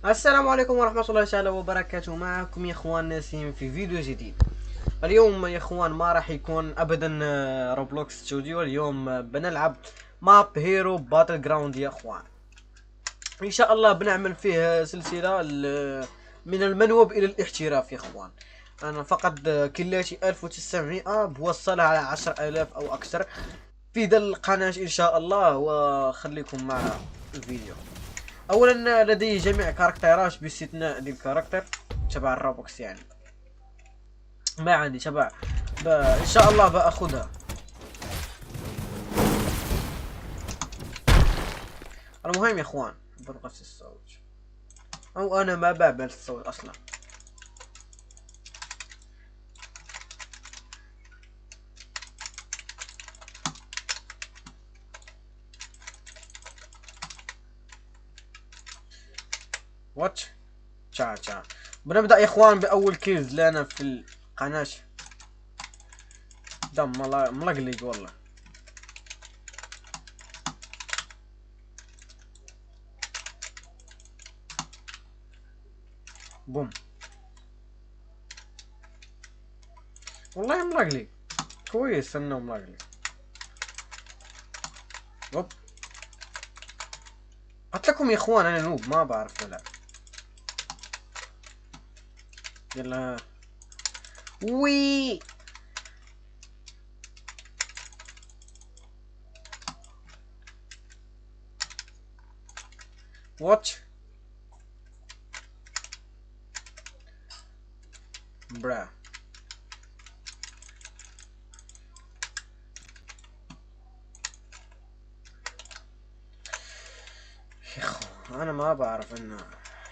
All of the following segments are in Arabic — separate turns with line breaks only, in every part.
السلام عليكم ورحمة الله تعالى وبركاته. معكم يا اخوان نسيم في فيديو جديد. اليوم يا اخوان ما راح يكون ابدا روبلوكس ستوديو. اليوم بنلعب ماب هيرو باتل جراوند يا اخوان. ان شاء الله بنعمل فيه سلسلة من المنوب الى الاحتراف يا اخوان. انا فقط كلاتي 1900 بوصلها على 10,000 او اكثر في ذا القناة ان شاء الله، وخليكم مع الفيديو. اولا لدي جميع كاركترات باستثناء الكاركتر تبع الروبوكس، يعني ما عندي تبع ان شاء الله باخذها. المهم يا اخوان بنقص الصوت، او انا ما بقبل الصوت اصلا. وات تشا تشا. بنبدا يا اخوان باول كيلز لنا في القناه. دم ملقلق والله. بوم. والله ملقلق كويس انه ملقلق. هوب. قلت لكم يا اخوان انا نوب ما بعرف العب. يلا وي. وات برا. يا اخو انا ما بعرف انه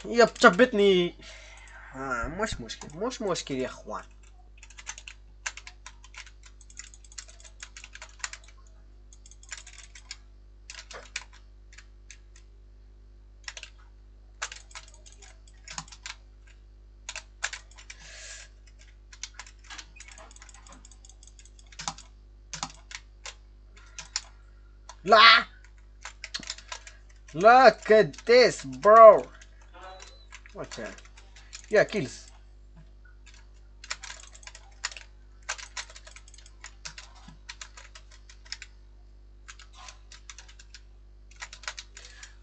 يب ثبتني. مش مشكل مش مشكل يا اخوان. لا لا كديس برو. وات يا كيلز.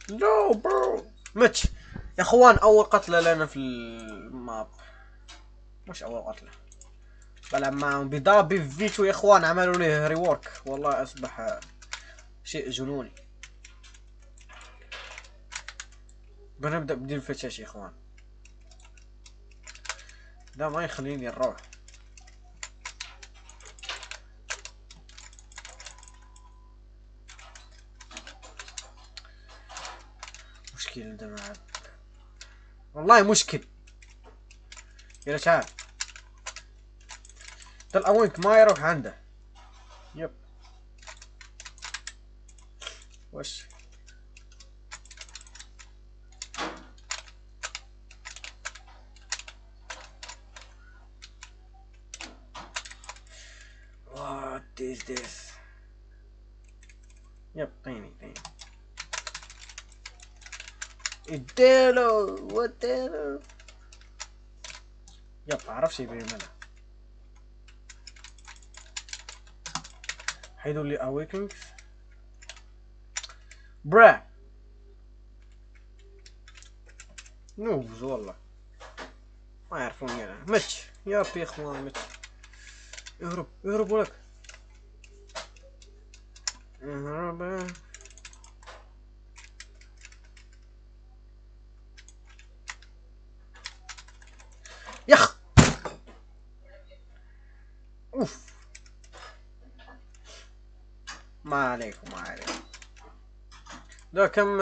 لو برو ماتش. يا اخوان اول قتله لنا في الماب. مش اول قتله، بلعب معهم بضابي فيتو يا اخوان. عملوا لي ريورك والله اصبح شيء جنوني. بنبدا بدي الفتش يا اخوان. ده ما يخليني اروح. مشكلة ده معك والله مشكل. يلا تعال. ده الاوينك ما يروح عنده. يب. وش what is this. يب طيني طيني. اديله وديله. يب اعرفش يبي منها. حيدوا لي اويكنج برا. نوبز والله ما يعرفون يلا متش. يا يا اخوان متش. اهرب اهرب ولك. اهرب. يخ. اوف. ما عليكم ما عليكم. ده كم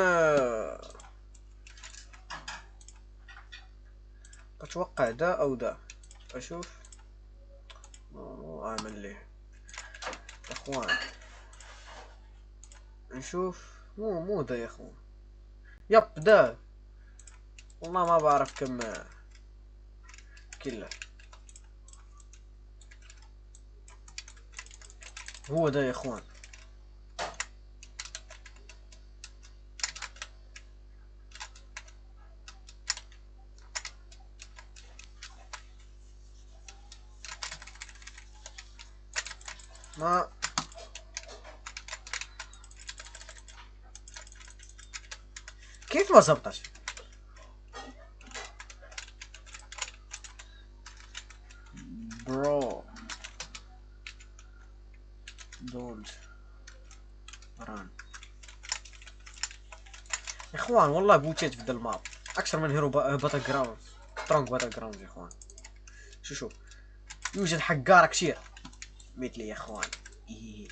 اتوقع ده او ده. اشوف. مو امن لي يا اخوان. نشوف. مو ده يا اخوان. يب ده. والله ما بعرف كم كله. هو ده يا اخوان. ما كيف ما زبطش؟ برو دونت ران يا اخوان، والله بوتيت في ذا الماب اكثر من هيرو باتل جراوند، سترونج باتل جراوند يا اخوان. شو يوجد حقارة كثير مثلي يا اخوان. إيه.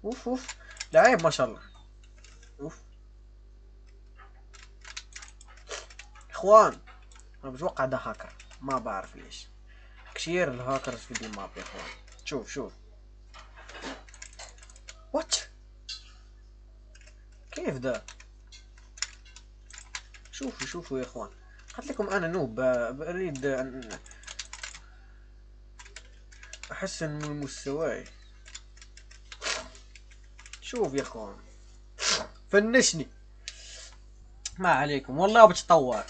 اوف لعيب ما شاء الله. اوف اخوان، انا بتوقع ده هاكر، ما بعرف ليش كثير الهاكرز في دي الماب يا اخوان. شوف وات، كيف ده؟ شوفوا يا اخوان، قلت لكم انا نوب، اريد ان احسن من مستواي. شوف يا اخوان، فنشني ما عليكم والله، بتطور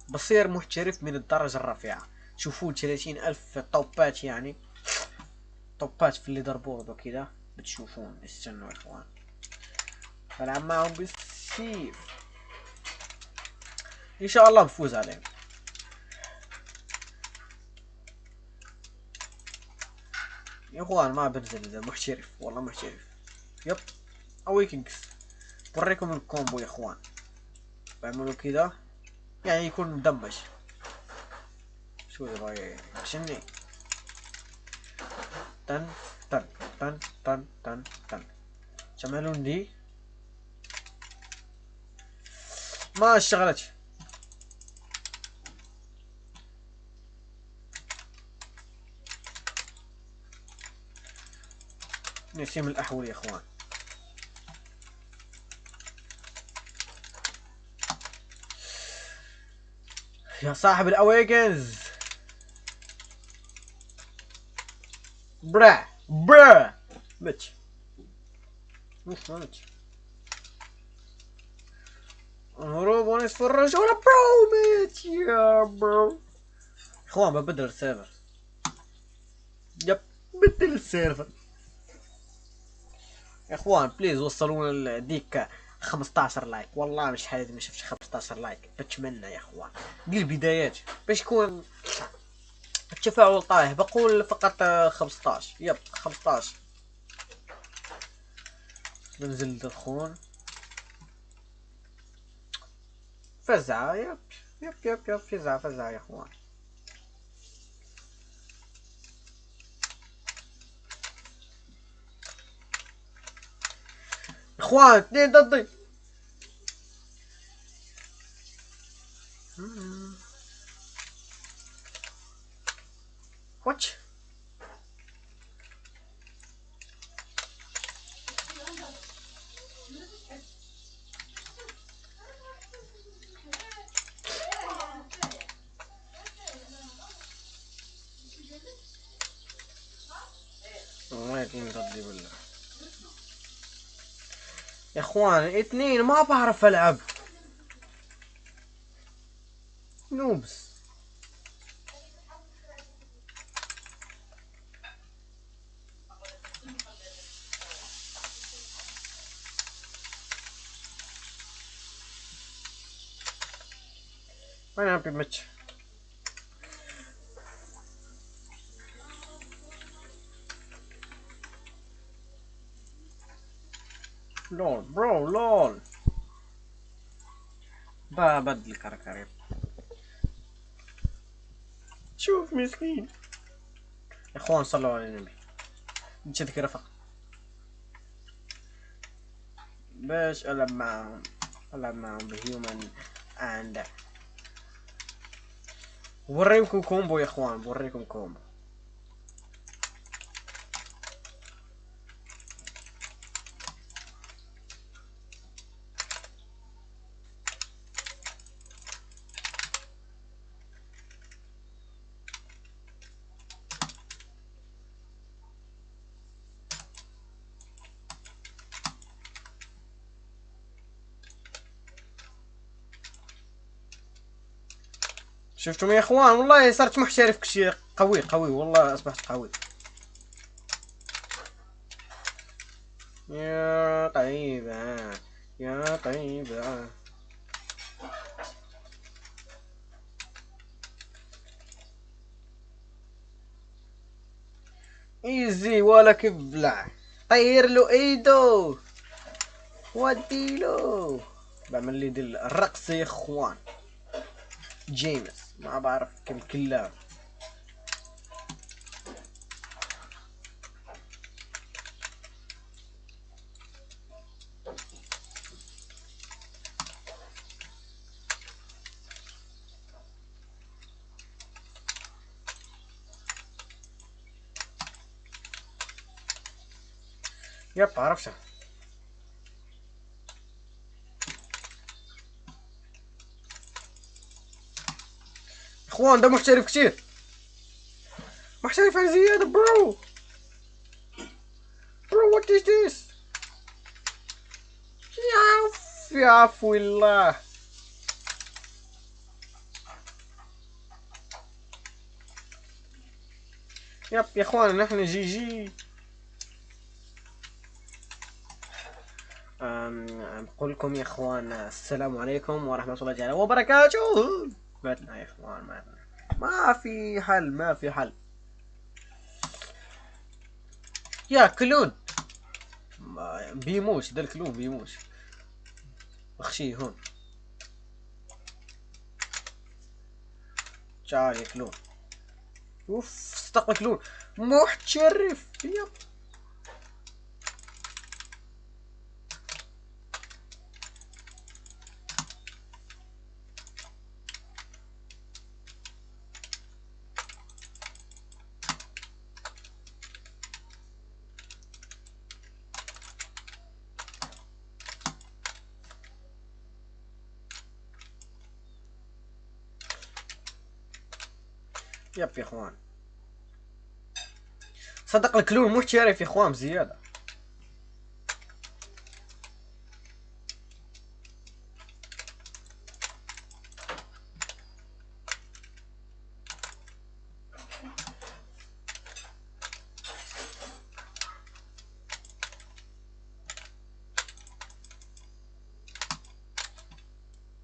بصير محترف من الدرجة الرفيعة. شوفوا 30,000 توبات، يعني توبات في الليدر بورد وكذا بتشوفون. استنوا يا اخوان، بلعب معهم بالسيف، ان شاء الله بفوز عليهم. يا اخوان ما بنزل، محترف والله محترف. يب اويكنجز، بوريكم الكومبو يا اخوان. بعملوا كذا يعني يكون مدمج. شو يبغى يعشني؟ تن تن تن تن تن تن. تعملون دي ما اشتغلت. نسيم الاحول يا اخوان. يا صاحب الاويكنز، برا مت مش مت. هروب ونتفرج ولا برو مت يا برو. اخوان ببدل السيرفر. يب بدل السيرفر يا اخوان. بليز وصلونا ديك 15 لايك، والله مش حياتي ما شفتش 15 لايك، بتمنى يا اخوان. دي البدايات باش يكون التفاعل طايح. بقول فقط 15. يب 15. ننزل ندخون فزعة. يب فزعة يا اخوان. اخوان 2 ضدي. واتش والله 2 ضدي بالله يا اخوان. 2 ما بعرف العب نوبس. وين ابي ماتش؟ لول برو لول. ببدل كركريب. شوف مسكين يا اخوان، صلوا على النبي. نشد رفق باش العب معهم بهيومن اند. بوريكم كومبو يا اخوان، بوريكم كومبو. شفتم يا اخوان، والله صرت محترف كثير قوي قوي والله، اصبحت قوي. يا طيبة يا طيبة. ايزي ولا كبلع. طير له ايدو وديلو. بعمل لي ديال الرقص يا اخوان. جيمس ما بعرف كم كلام. يب عرفتها. اخوان ده محترف كتير، محترف على زيادة برو. برو وات از ذس. يا عفو الله. يب يا اخوان نحن جي جي. بقول لكم يا اخوان السلام عليكم ورحمة الله تعالى وبركاته. ماتنا يا اخوان ماتنا، ما في حل ما في حل. يا كلون بيموت، ده الكلون بيموت. اخشيه هون. تعال يا كلون. اوف استقبل كلون محترف. يب يب يا اخوان، صدق الكلون محترف يا اخوان بزيادة.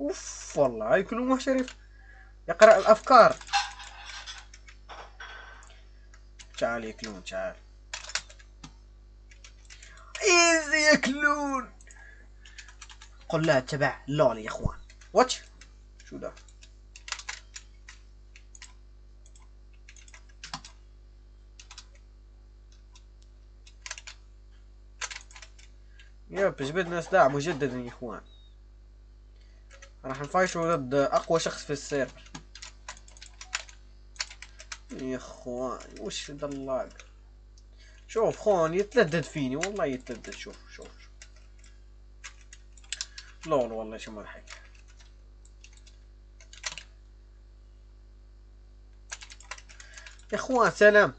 اوف والله هاي كلون محترف، يقرأ الافكار. تعال يا كلون تعال. ايزي يا كلون. قل لا تبع لول يا اخوان. واتش شو ده؟ يب جبدنا صداع مجددا يا اخوان، راح نفايشوا ضد اقوى شخص في السيرفر يا اخوان. وش ذا اللاج؟ شوف خون يتلدد فيني والله يتلدد. شوف شوف شوف. لول والله شو مضحك يا اخوان. سلام.